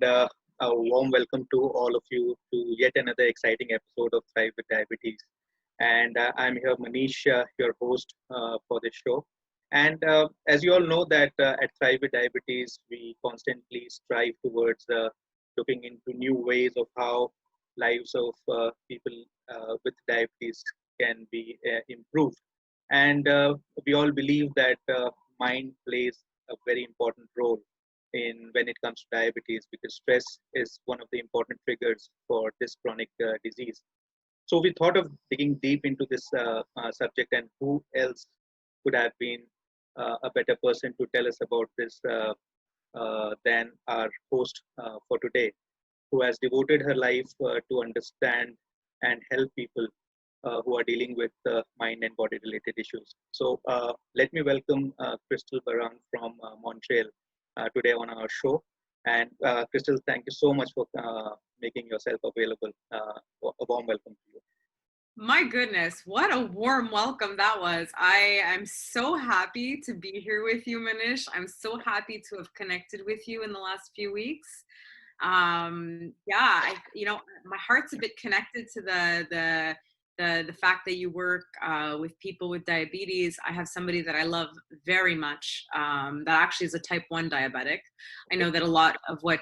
and a warm welcome to all of you to yet another exciting episode of Thrive with Diabetes. And I'm here, Manish, your host for this show. And as you all know that at Thrive with Diabetes, we constantly strive towards looking into new ways of how lives of people with diabetes can be improved. And we all believe that mind plays a very important role in when it comes to diabetes because stress is one of the important triggers for this chronic disease. So we thought of digging deep into this subject, and who else could have been a better person to tell us about this than our host for today, who has devoted her life to understand and help people who are dealing with mind and body related issues. So let me welcome Crystal Baran from Montreal today on our show. And Crystal, thank you so much for making yourself available. A warm welcome to you. My goodness, what a warm welcome that was. I am so happy to be here with you, Manish. I'm so happy to have connected with you in the last few weeks. My heart's a bit connected to the fact that you work with people with diabetes. I have somebody that I love very much that actually is a type 1 diabetic. I know that a lot of what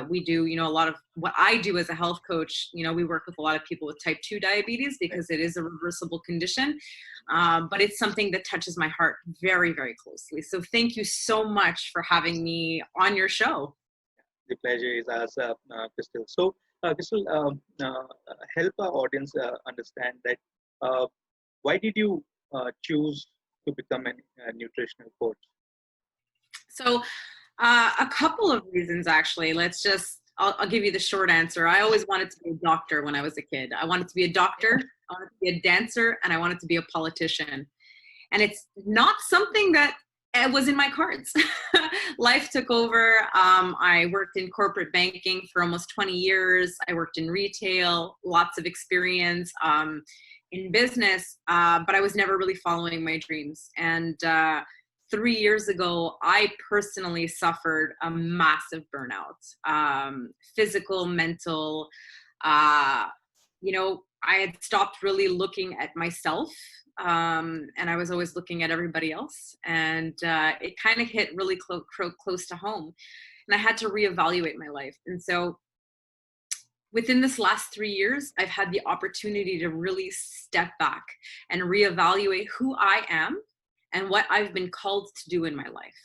we do, a lot of what I do as a health coach, we work with a lot of people with type 2 diabetes because it is a reversible condition. But it's something that touches my heart very, very closely. So thank you so much for having me on your show. The pleasure is ours, Crystal. So, Crystal, help our audience understand that why did you choose to become a nutritional coach? So, a couple of reasons, actually. I'll give you the short answer. I always wanted to be a doctor when I was a kid. I wanted to be a doctor, I wanted to be a dancer, and I wanted to be a politician. And it's not something that it was in my cards. Life took over. I worked in corporate banking for almost 20 years. I worked in retail, lots of experience in business, but I was never really following my dreams. And 3 years ago, I personally suffered a massive burnout, physical, mental. I had stopped really looking at myself. And I was always looking at everybody else, and it kind of hit really close to home, and I had to reevaluate my life. And so within this last 3 years, I've had the opportunity to really step back and reevaluate who I am and what I've been called to do in my life.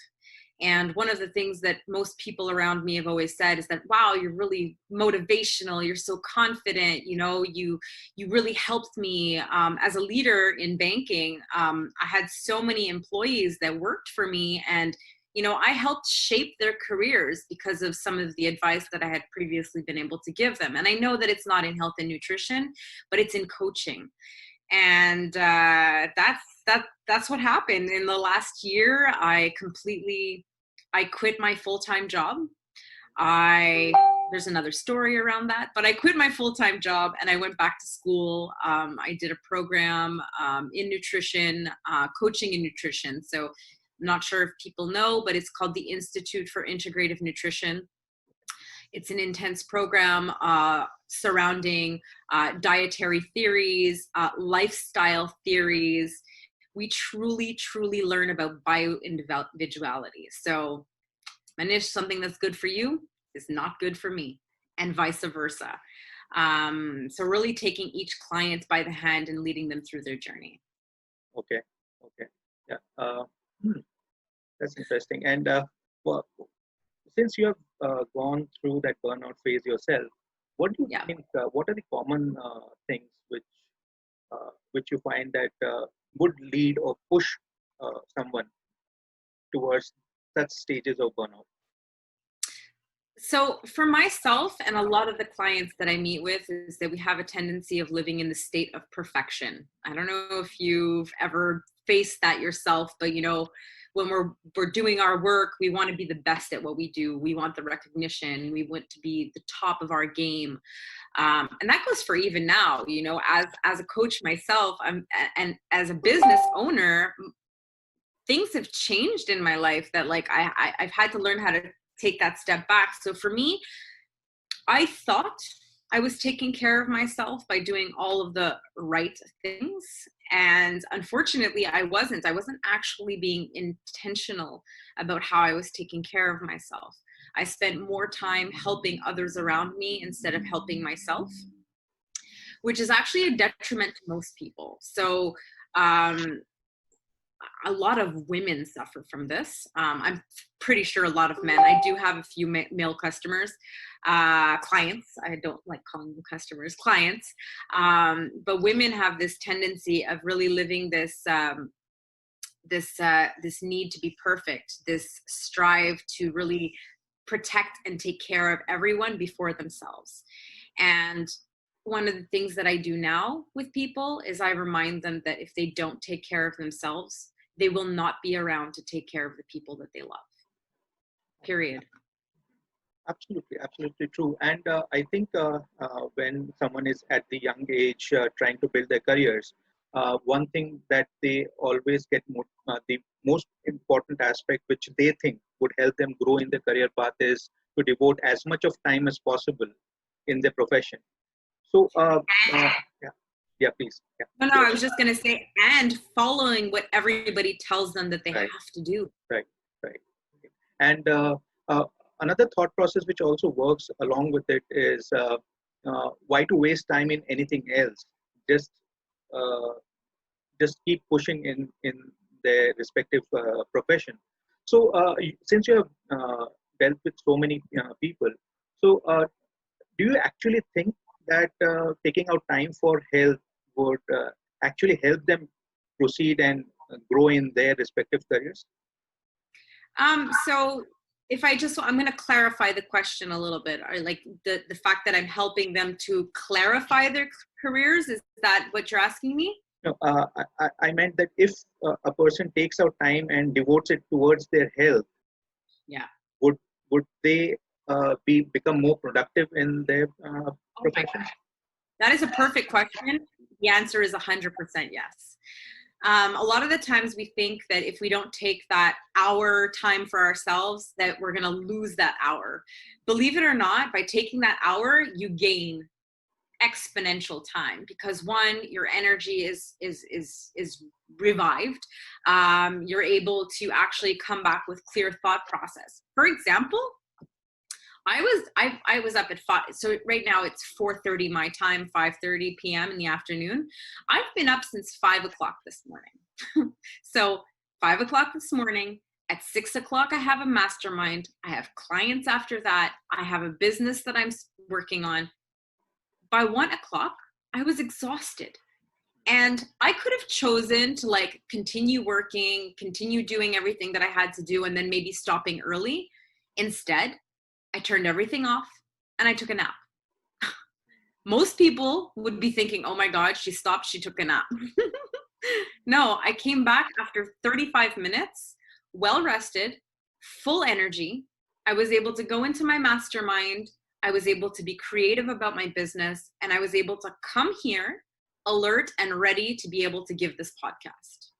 And one of the things that most people around me have always said is that, wow, you're really motivational. You're so confident. You really helped me as a leader in banking. I had so many employees that worked for me, and, I helped shape their careers because of some of the advice that I had previously been able to give them. And I know that it's not in health and nutrition, but it's in coaching. And that's what happened in the last year. I quit my full-time job. There's another story around that, but I quit my full-time job and I went back to school. I did a program in nutrition, coaching in nutrition. So I'm not sure if people know, but it's called the Institute for Integrative Nutrition. It's an intense program surrounding dietary theories, lifestyle theories. We truly, truly learn about bio-individuality. So, Manish, something that's good for you is not good for me, and vice versa. So really taking each client by the hand and leading them through their journey. Okay. Yeah. That's interesting. And well, since you have gone through that burnout phase yourself, what do you think? What are the common things which you find that would lead or push someone towards such stages of burnout? So for myself and a lot of the clients that I meet with is that we have a tendency of living in the state of perfection. I don't know if you've ever faced that yourself, but when we're doing our work, we want to be the best at what we do. We want the recognition. We want to be the top of our game. And that goes for even now, as a coach myself, and as a business owner, things have changed in my life that I've had to learn how to take that step back. So for me, I thought I was taking care of myself by doing all of the right things. And unfortunately, I wasn't. I wasn't actually being intentional about how I was taking care of myself. I spent more time helping others around me instead of helping myself, which is actually a detriment to most people. So, a lot of women suffer from this. I'm pretty sure a lot of men. I do have a few male customers, clients. I don't like calling them customers, clients. But women have this tendency of really living this this need to be perfect, this strive to really protect and take care of everyone before themselves. And one of the things that I do now with people is I remind them that if they don't take care of themselves, they will not be around to take care of the people that they love. Period. Absolutely true. And I think when someone is at the young age trying to build their careers, one thing that they always get the most important aspect which they think would help them grow in their career path is to devote as much of time as possible in their profession. So, yeah, yeah, please. Yeah, No, sure. I was just going to say, and following what everybody tells them that they Right. have to do. Right. And another thought process which also works along with it is why to waste time in anything else? Just uh, just keep pushing in their respective profession. So since you have dealt with so many people, so do you actually think that taking out time for health would actually help them proceed and grow in their respective careers? So if I'm going to clarify the question a little bit, or like the fact that I'm helping them to clarify their careers, is that what you're asking me? No, I meant that if a person takes out time and devotes it towards their health, Yeah. would would they become more productive in their Oh my profession? God. That is a perfect question. The answer is 100% yes. A lot of the times we think that if we don't take that hour time for ourselves, that we're going to lose that hour. Believe it or not, by taking that hour, you gain exponential time, because one, your energy is revived. You're able to actually come back with clear thought process. For example, I was up at 5. So right now it's 4:30 my time, 5:30 p.m. in the afternoon. I've been up since 5 o'clock this morning. So 5 o'clock this morning. At 6 o'clock, I have a mastermind. I have clients after that. I have a business that I'm working on. By 1 o'clock, I was exhausted. And I could have chosen to like continue working, continue doing everything that I had to do, and then maybe stopping early. Instead, I turned everything off and I took a nap. Most people would be thinking, oh my God, she stopped, she took a nap. No, I came back after 35 minutes, well rested, full energy. I was able to go into my mastermind. I was able to be creative about my business, and I was able to come here alert and ready to be able to give this podcast.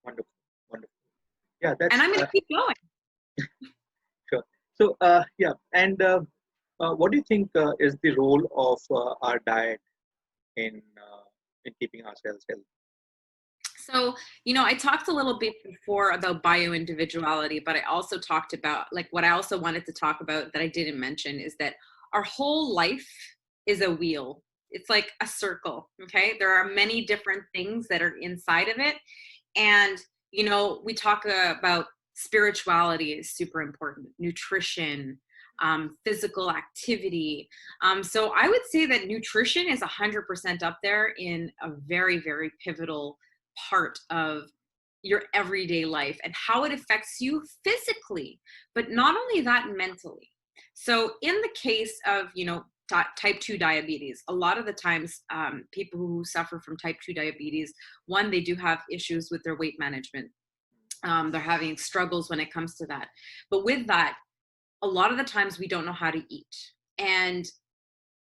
Wonderful, wonderful. Yeah, that's. And I'm going to keep going. Sure. So, yeah, and what do you think is the role of our diet in keeping ourselves healthy? So, I talked a little bit before about bio-individuality, but I also talked about, like, what I also wanted to talk about that I didn't mention is that our whole life is a wheel. It's like a circle, okay? There are many different things that are inside of it. And, we talk about spirituality is super important, nutrition, physical activity. So I would say that nutrition is 100% up there in a very, very pivotal part of your everyday life and how it affects you physically, but not only that, mentally. So in the case of, type 2 diabetes, a lot of the times people who suffer from type 2 diabetes, one, they do have issues with their weight management. They're having struggles when it comes to that. But with that, a lot of the times we don't know how to eat. And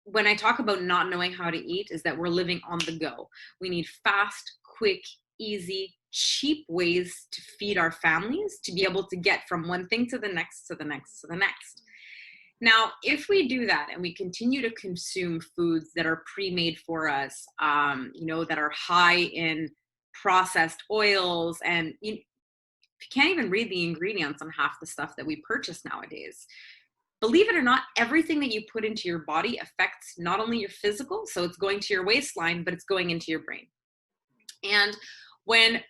when I talk about not knowing how to eat, is that we're living on the go. We need fast, quick, easy, cheap ways to feed our families to be able to get from one thing to the next, to the next, to the next. Now, if we do that and we continue to consume foods that are pre-made for us, that are high in processed oils, and you can't even read the ingredients on half the stuff that we purchase nowadays. Believe it or not, everything that you put into your body affects not only your physical, so it's going to your waistline, but it's going into your brain. And when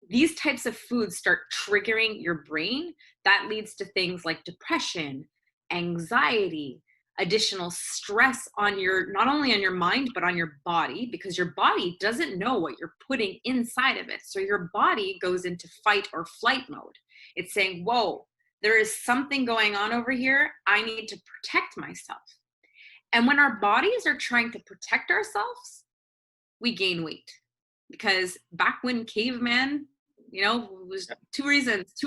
these types of foods start triggering your brain, that leads to things like depression, anxiety, additional stress on not only on your mind, but on your body, because your body doesn't know what you're putting inside of it. So your body goes into fight or flight mode. It's saying, whoa, there is something going on over here. I need to protect myself. And when our bodies are trying to protect ourselves, we gain weight. Because back when caveman, it was two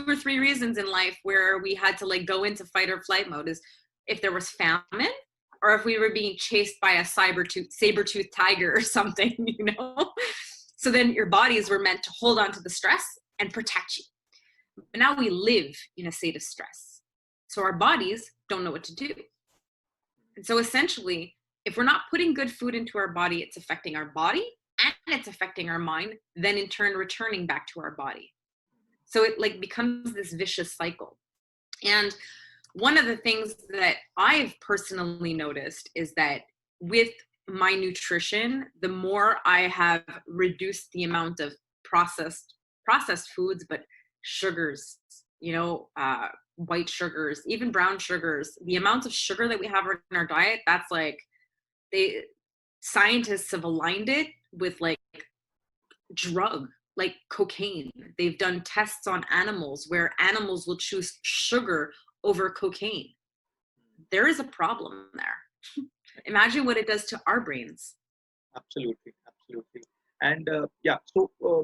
or three reasons in life where we had to go into fight or flight mode, is if there was famine, or if we were being chased by a saber-toothed tiger or something, So then your bodies were meant to hold on to the stress and protect you. But now we live in a state of stress. So our bodies don't know what to do. And so essentially, if we're not putting good food into our body, it's affecting our body and it's affecting our mind, then in turn returning back to our body. So it becomes this vicious cycle. And one of the things that I've personally noticed is that with my nutrition, the more I have reduced the amount of processed foods, but sugars, white sugars, even brown sugars, the amount of sugar that we have in our diet, that's scientists have aligned it with drug, like cocaine. They've done tests on animals where animals will choose sugar over cocaine. There is a problem there. Imagine what it does to our brains. Absolutely. And so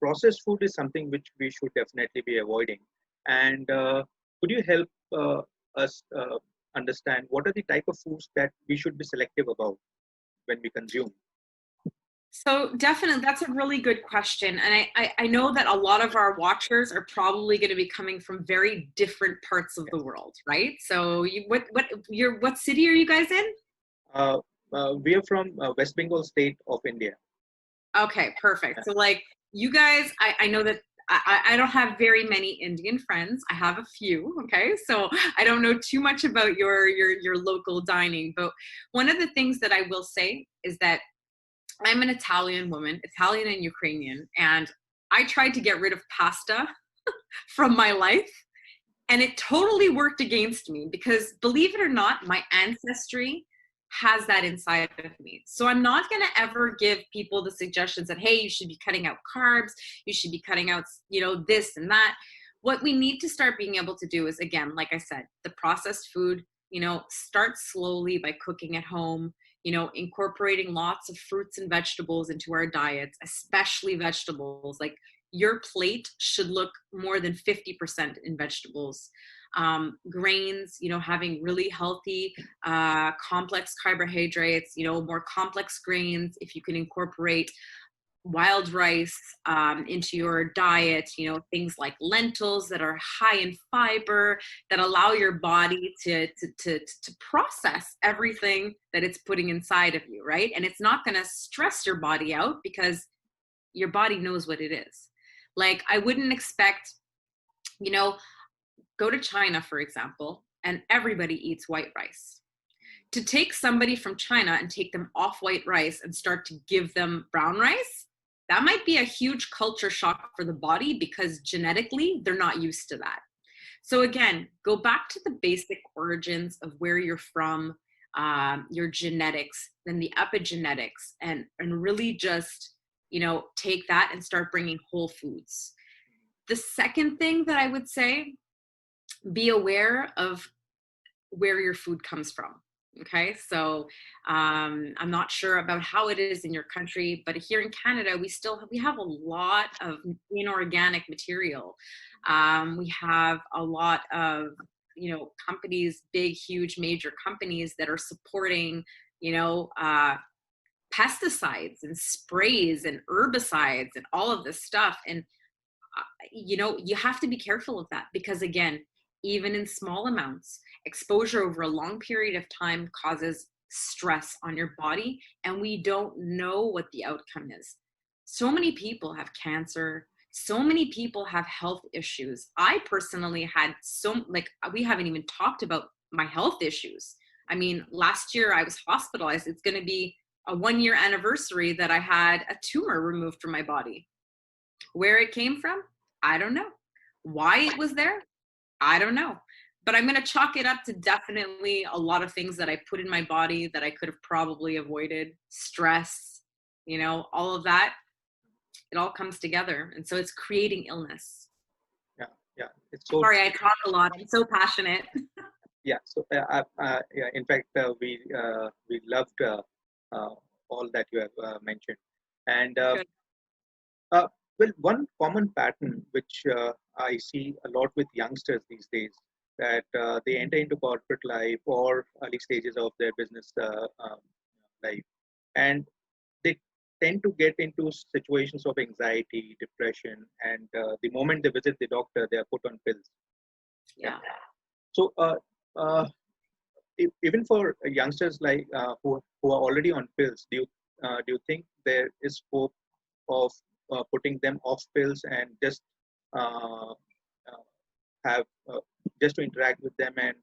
processed food is something which we should definitely be avoiding. And could you help us understand what are the type of foods that we should be selective about when we consume? So definitely, that's a really good question. And I know that a lot of our watchers are probably going to be coming from very different parts of the world, right? So what city are you guys in? We are from West Bengal state of India. Okay, perfect. So you guys, I know that I don't have very many Indian friends. I have a few, okay? So I don't know too much about your local dining, but one of the things that I will say is that I'm an Italian woman, Italian and Ukrainian, and I tried to get rid of pasta from my life, and it totally worked against me because, believe it or not, my ancestry has that inside of me. So I'm not going to ever give people the suggestions that, hey, you should be cutting out carbs, you should be cutting out, this and that. What we need to start being able to do is, again, like I said, the processed food, start slowly by cooking at home, incorporating lots of fruits and vegetables into our diets, especially vegetables. Like your plate should look more than 50% in vegetables. Grains, having really healthy, complex carbohydrates, more complex grains. If you can incorporate wild rice into your diet, things like lentils that are high in fiber, that allow your body to process everything that it's putting inside of you, right? And it's not going to stress your body out because your body knows what it is. I wouldn't expect, go to China, for example, and everybody eats white rice. To take somebody from China and take them off white rice and start to give them brown rice, that might be a huge culture shock for the body because genetically they're not used to that. So again, go back to the basic origins of where you're from, your genetics, then the epigenetics, and really just, take that and start bringing whole foods. The second thing that I would say, be aware of where your food comes from. Okay, so I'm not sure about how it is in your country, but here in Canada, we have a lot of inorganic material. We have a lot of companies, big, huge, major companies that are supporting pesticides and sprays and herbicides and all of this stuff. And you have to be careful of that because again, even in small amounts. Exposure over a long period of time causes stress on your body, and we don't know what the outcome is. So many people have cancer. So many people have health issues. I personally had we haven't even talked about my health issues. I mean, last year I was hospitalized. It's going to be a 1-year anniversary that I had a tumor removed from my body. Where it came from, I don't know. Why it was there, I don't know. But I'm going to chalk it up to definitely a lot of things that I put in my body that I could have probably avoided. Stress, all of that. It all comes together. And so it's creating illness. Yeah, yeah. It's so Sorry, I talk a lot. I'm so passionate. yeah. So yeah. In fact, we loved all that you have mentioned, and Good. well, one common pattern which I see a lot with youngsters these days, that they enter into corporate life or early stages of their business life, and they tend to get into situations of anxiety, depression, and the moment they visit the doctor, they are put on pills. Yeah. Yeah. So uh, even for youngsters like who are already on pills, do you think there is hope of putting them off pills and just uh, uh, have just to interact with them and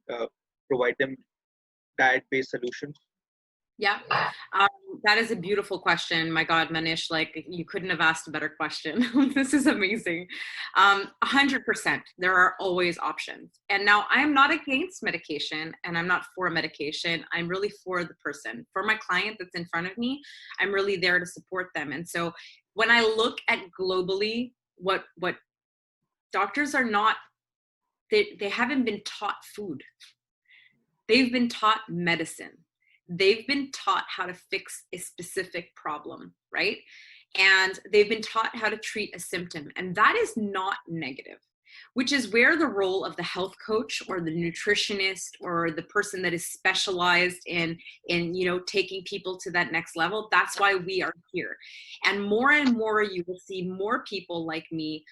provide them diet-based solutions? Yeah. Um, that is a beautiful question. My God, Manish, like you couldn't have asked a better question. This is amazing. 100%. There are always options. And now I'm not against medication and I'm not for medication. I'm really for the person. For my client that's in front of me, I'm really there to support them. And so when I look at globally, what doctors are not, they haven't been taught food. They've been taught medicine. They've been taught how to fix a specific problem, right? And they've been taught how to treat a symptom. And that is not negative, which is where the role of the health coach or the nutritionist or the person that is specialized in taking people to that next level. That's why we are here. And more you will see more people like me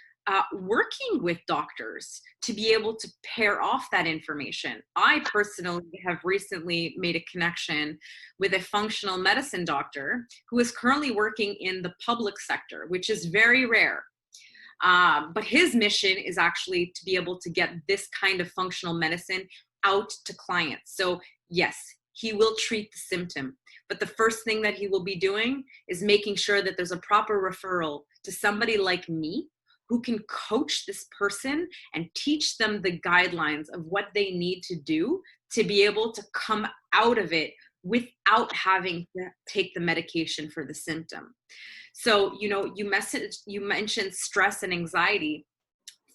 working with doctors to be able to pair off that information. I personally have recently made a connection with a functional medicine doctor who is currently working in the public sector, which is very rare. But his mission is actually to be able to get this kind of functional medicine out to clients. So yes, he will treat the symptom, but the first thing that he will be doing is making sure that there's a proper referral to somebody like me who can coach this person and teach them the guidelines of what they need to do to be able to come out of it without having to take the medication for the symptom. So, you mentioned stress and anxiety.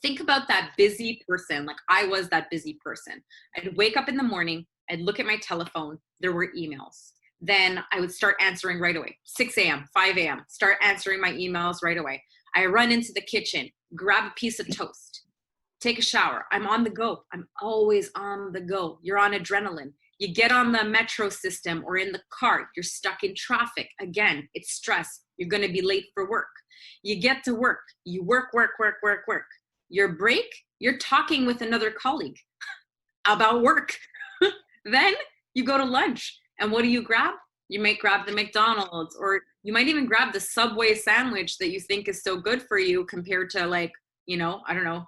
Think about that busy person. Like I was that busy person. I'd wake up in the morning, I'd look at my telephone, there were emails. Then I would start answering right away. 6 a.m., 5 a.m., start answering my emails right away. I run into the kitchen, grab a piece of toast, take a shower. I'm on the go. I'm always on the go. You're on adrenaline. You get on the metro system or in the car, you're stuck in traffic. Again, it's stress. You're going to be late for work. You get to work. You work. Your break, you're talking with another colleague about work. Then you go to lunch. And what do you grab? You might grab the McDonald's, or you might even grab the Subway sandwich that you think is so good for you compared to I don't know,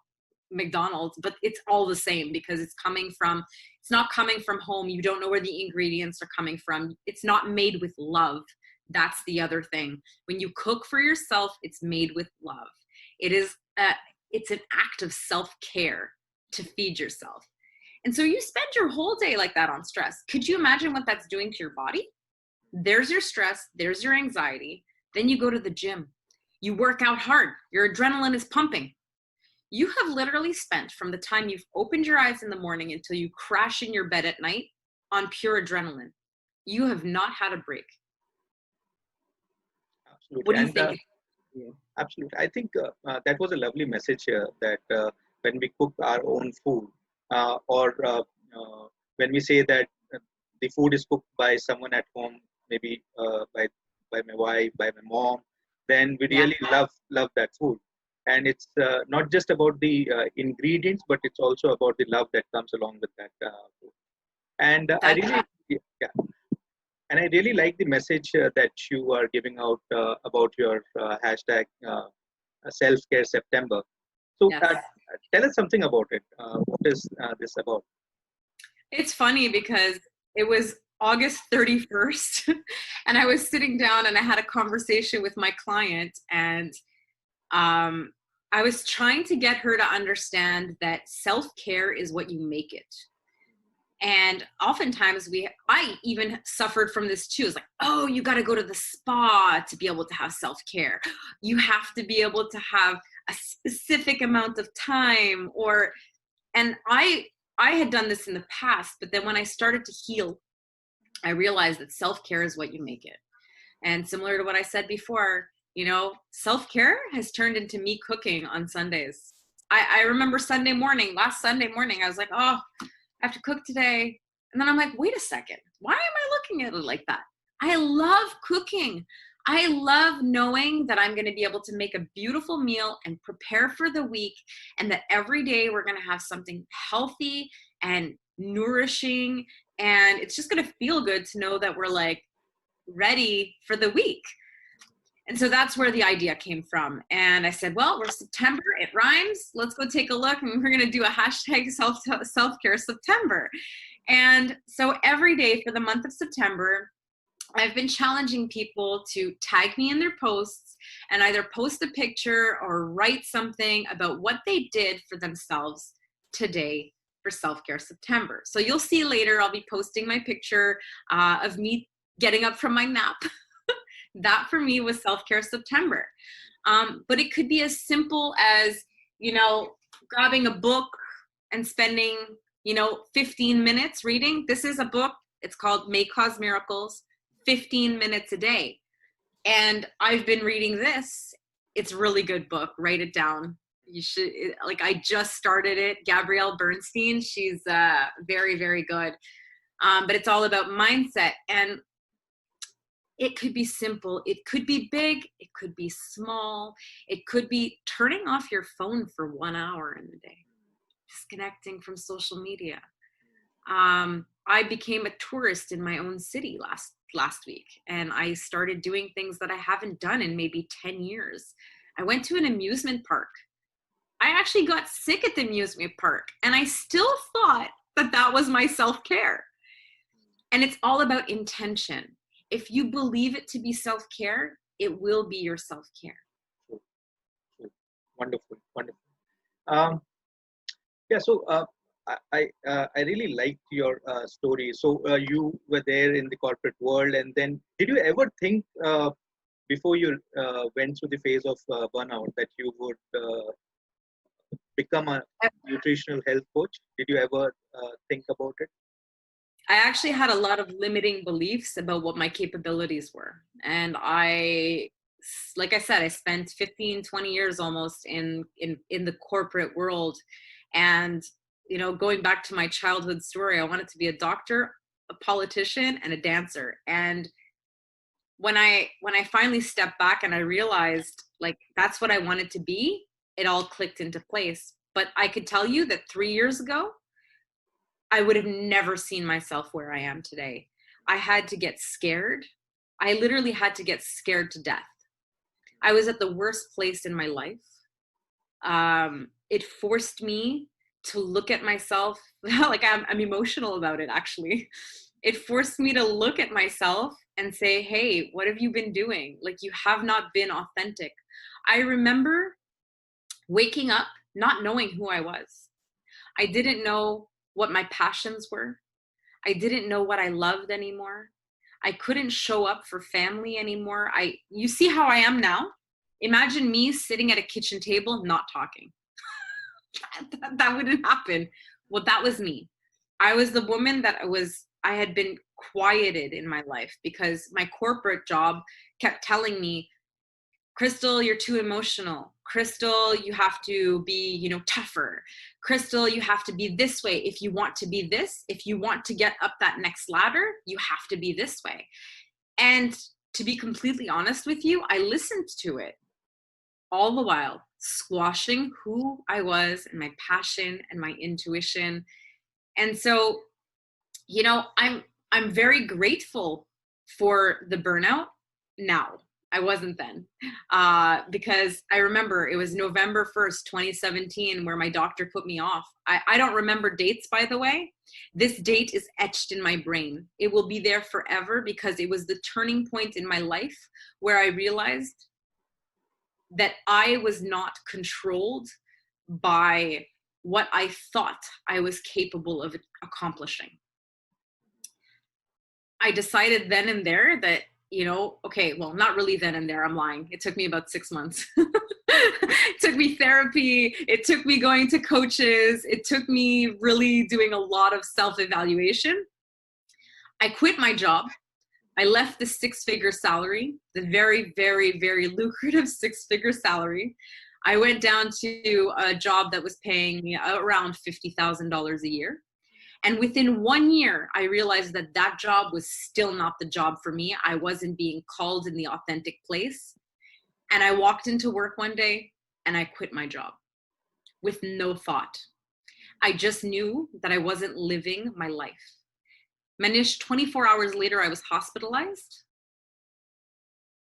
McDonald's, but it's all the same because it's not coming from home. You don't know where the ingredients are coming from. It's not made with love. That's the other thing. When you cook for yourself, it's made with love. It's an act of self-care to feed yourself. And so you spend your whole day like that on stress. Could you imagine what that's doing to your body? There's your stress, there's your anxiety. Then you go to the gym. You work out hard. Your adrenaline is pumping. You have literally spent from the time you've opened your eyes in the morning until you crash in your bed at night on pure adrenaline. You have not had a break. Absolutely. What do you think? Absolutely. I think that was a lovely message here, that when we cook our own food, or when we say that the food is cooked by someone at home, maybe by my wife, by my mom, then we really love that food. And it's not just about the ingredients, but it's also about the love that comes along with that food. And I That's really, yeah, and I really like the message that you are giving out about your hashtag Selfcare September. So yes. tell us something about it. What is this about? It's funny because it was August 31st and I was sitting down and I had a conversation with my client, and um, I was trying to get her to understand that self-care is what you make it. And oftentimes I even suffered from this too. It's like, oh, you got to go to the spa to be able to have self-care. You have to be able to have a specific amount of time, and I had done this in the past, but then when I started to heal, I realized that self-care is what you make it. And similar to what I said before, self-care has turned into me cooking on Sundays. I remember last Sunday morning, I was like, oh, I have to cook today. And then I'm like, wait a second, why am I looking at it like that? I love cooking. I love knowing that I'm going to be able to make a beautiful meal and prepare for the week, and that every day we're going to have something healthy and nourishing. And it's just going to feel good to know that we're like ready for the week. And so that's where the idea came from. And I said, well, we're September, it rhymes. Let's go take a look, and we're going to do a hashtag Selfcare September. And so every day for the month of September, I've been challenging people to tag me in their posts and either post a picture or write something about what they did for themselves today for Self-Care September. So you'll see later, I'll be posting my picture of me getting up from my nap. That for me was Self-Care September. But it could be as simple as, grabbing a book and spending, 15 minutes reading. This is a book. It's called May Cause Miracles, 15 minutes a day. And I've been reading this. It's a really good book. Write it down. You should, I just started it. Gabrielle Bernstein. She's very, very good. But it's all about mindset. And it could be simple. It could be big. It could be small. It could be turning off your phone for 1 hour in the day, disconnecting from social media. I became a tourist in my own city last week, and I started doing things that I haven't done in maybe 10 years. I went to an amusement park. I actually got sick at the amusement park, and I still thought that was my self-care. And it's all about intention. If you believe it to be self-care, it will be your self-care. Wonderful, wonderful. So I really liked your story. So you were there in the corporate world, and then did you ever think before you went through the phase of burnout that you would become a nutritional health coach? Did you ever think about it? I actually had a lot of limiting beliefs about what my capabilities were. And like I said, I spent 15, 20 years almost in the corporate world. And, going back to my childhood story, I wanted to be a doctor, a politician, and a dancer. And when I finally stepped back and I realized that's what I wanted to be, it all clicked into place. But I could tell you that 3 years ago, I would have never seen myself where I am today. I had to get scared. I literally had to get scared to death. I was at the worst place in my life. It forced me to look at myself. I'm emotional about it, actually. It forced me to look at myself and say, hey, what have you been doing? You have not been authentic. I remember waking up not knowing who I was. I didn't know what my passions were. I didn't know what I loved anymore. I couldn't show up for family anymore. You see how I am now? Imagine me sitting at a kitchen table not talking. that wouldn't happen. Well, that was me. I was the woman I had been quieted in my life because my corporate job kept telling me, Crystal, you're too emotional. Crystal, you have to be, tougher. Crystal, you have to be this way. If you want to be this, if you want to get up that next ladder, you have to be this way. And to be completely honest with you, I listened to it. all the while squashing who I was and my passion and my intuition. And so, I'm very grateful for the burnout now. I wasn't then, because I remember it was November 1st, 2017, where my doctor put me off. I don't remember dates, by the way. This date is etched in my brain. It will be there forever because it was the turning point in my life where I realized that I was not controlled by what I thought I was capable of accomplishing. I decided then and there that, okay, well, not really then and there, I'm lying. It took me about 6 months. It took me therapy. It took me going to coaches. It took me really doing a lot of self-evaluation. I quit my job. I left the 6-figure salary, the very, very, very lucrative 6-figure salary. I went down to a job that was paying me around $50,000 a year. And within 1 year, I realized that that job was still not the job for me. I wasn't being called in the authentic place. And I walked into work one day and I quit my job with no thought. I just knew that I wasn't living my life. Manish, 24 hours later, I was hospitalized.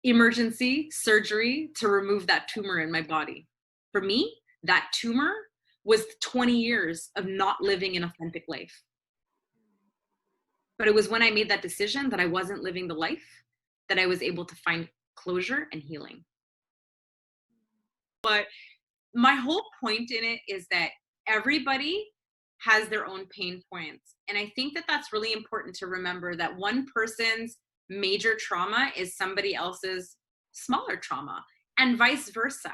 Emergency surgery to remove that tumor in my body. For me, that tumor was 20 years of not living an authentic life. But it was when I made that decision that I wasn't living the life that I was able to find closure and healing. But my whole point in it is that everybody has their own pain points. And I think that that's really important to remember, that one person's major trauma is somebody else's smaller trauma, and vice versa.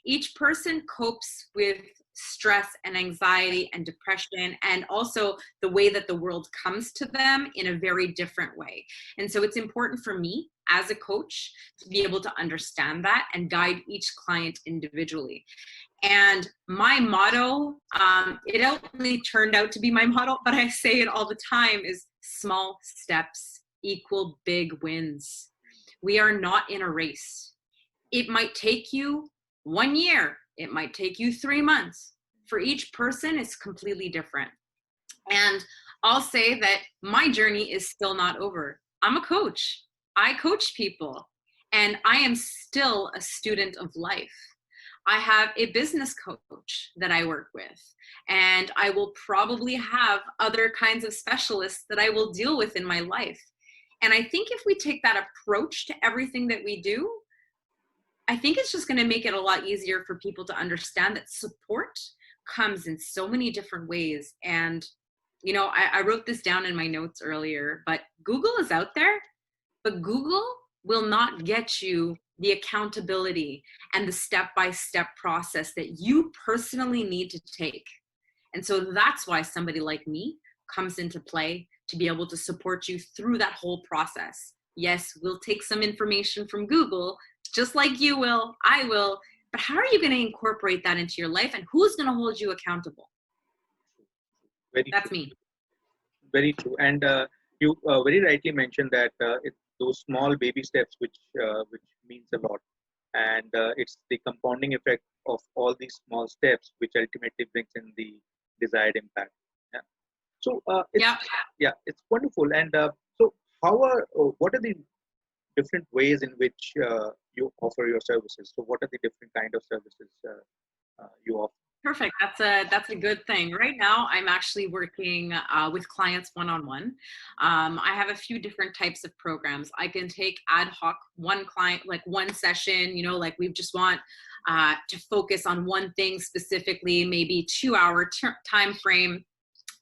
Each person copes with stress and anxiety and depression, and also the way that the world comes to them in a very different way. And so it's important for me as a coach to be able to understand that and guide each client individually. And my motto, it only turned out to be my motto, but I say it all the time, is small steps equal big wins. We are not in a race. It might take you 1 year. It might take you 3 months. For each person, it's completely different. And I'll say that my journey is still not over. I'm a coach. I coach people, and I am still a student of life. I have a business coach that I work with, and I will probably have other kinds of specialists that I will deal with in my life. And I think if we take that approach to everything that we do, I think it's just going to make it a lot easier for people to understand that support comes in so many different ways. And, I wrote this down in my notes earlier, but Google is out there, but Google will not get you the accountability and the step-by-step process that you personally need to take. And so that's why somebody like me comes into play, to be able to support you through that whole process. Yes, we'll take some information from Google, just like you will, I will, but how are you going to incorporate that into your life, and who's going to hold you accountable? That's me. Very true. And you very rightly mentioned that those small baby steps, which means a lot, and it's the compounding effect of all these small steps which ultimately brings in the desired impact. Yeah. So it's wonderful. And so what are the different ways in which you offer your services? So what are the different kind of services you offer? Perfect. That's a good thing. Right now, I'm actually working with clients one-on-one. I have a few different types of programs. I can take ad hoc, one client, like one session, like we just want to focus on one thing specifically, maybe 2-hour time frame.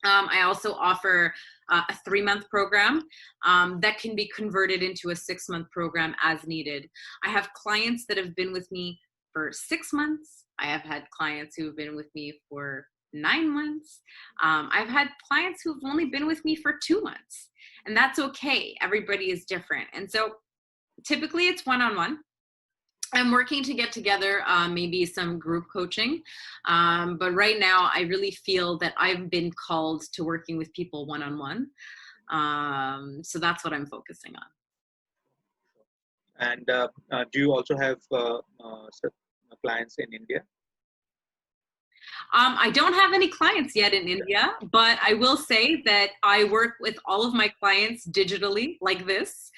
I also offer a 3-month program that can be converted into a 6-month program as needed. I have clients that have been with me for 6 months. I have had clients who have been with me for 9 months. I've had clients who've only been with me for 2 months, and that's okay. Everybody is different. And so typically it's one-on-one. I'm working to get together maybe some group coaching, but right now I really feel that I've been called to working with people one-on-one. So that's what I'm focusing on. And do you also have clients in India? I don't have any clients yet in India, but I will say that I work with all of my clients digitally like this.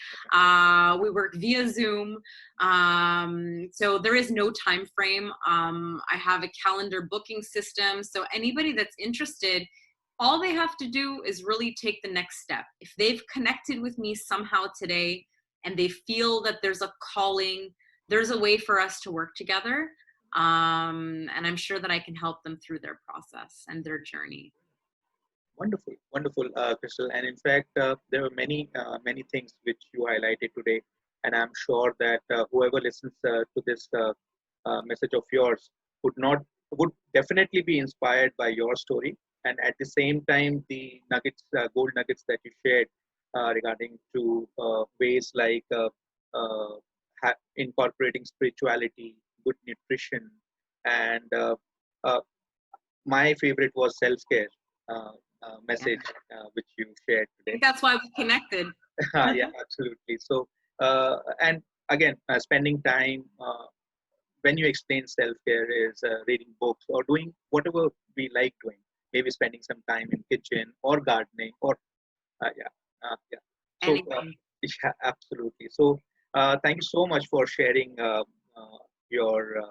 We work via Zoom. So there is no time frame. I have a calendar booking system. So anybody that's interested, all they have to do is really take the next step. If they've connected with me somehow today and they feel that there's a calling, there's a way for us to work together. And I'm sure that I can help them through their process and their journey. Wonderful, wonderful, Crystal. And in fact, there were many things which you highlighted today, and I'm sure that whoever listens to this message of yours would definitely be inspired by your story, and at the same time, the nuggets, gold nuggets that you shared regarding to ways like incorporating spirituality, good nutrition, and uh, my favorite was self-care message which you shared I today. think that's why we connected. Yeah, absolutely. So, and again, spending time when you explain self-care is reading books or doing whatever we like doing. Maybe spending some time in kitchen or gardening or yeah, yeah. So, Anything. yeah, absolutely. So, thank you so much for sharing your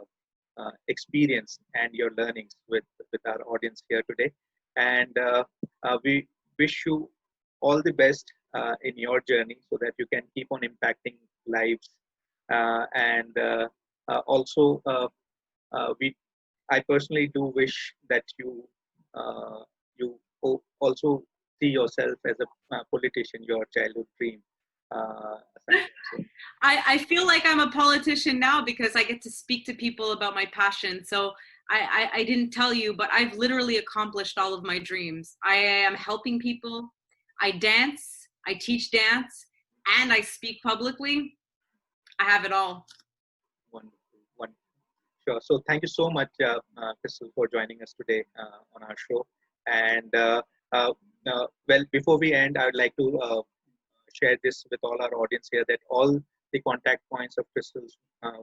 experience and your learnings with our audience here today. And we wish you all the best in your journey so that you can keep on impacting lives. And also, we I personally do wish that you also see yourself as a politician, your childhood dream. So, I feel like I'm a politician now because I get to speak to people about my passion. So I didn't tell you, but I've literally accomplished all of my dreams. I am helping people. I dance, I teach dance, and I speak publicly. I have it all. wonderful, wonderful. Sure. So thank you so much, Crystal, for joining us today on our show. And uh, well, before we end, I would like to share this with all our audience here that all the contact points of Crystal's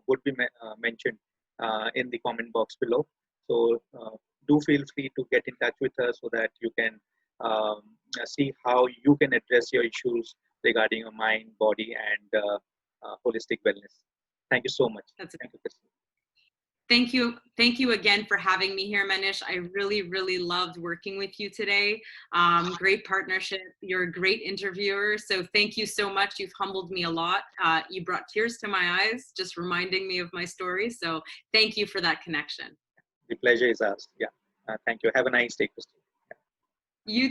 would be mentioned in the comment box below. So do feel free to get in touch with her so that you can um, see how you can address your issues regarding your mind, body, and holistic wellness. Thank you so much. That's Thank you, Crystal. Thank you. Thank you again for having me here, Manish. I really, really loved working with you today. Great partnership. You're a great interviewer. So thank you so much. You've humbled me a lot. You brought tears to my eyes, just reminding me of my story. So thank you for that connection. The pleasure is ours. Yeah. Thank you. Have a nice day, Crystal. You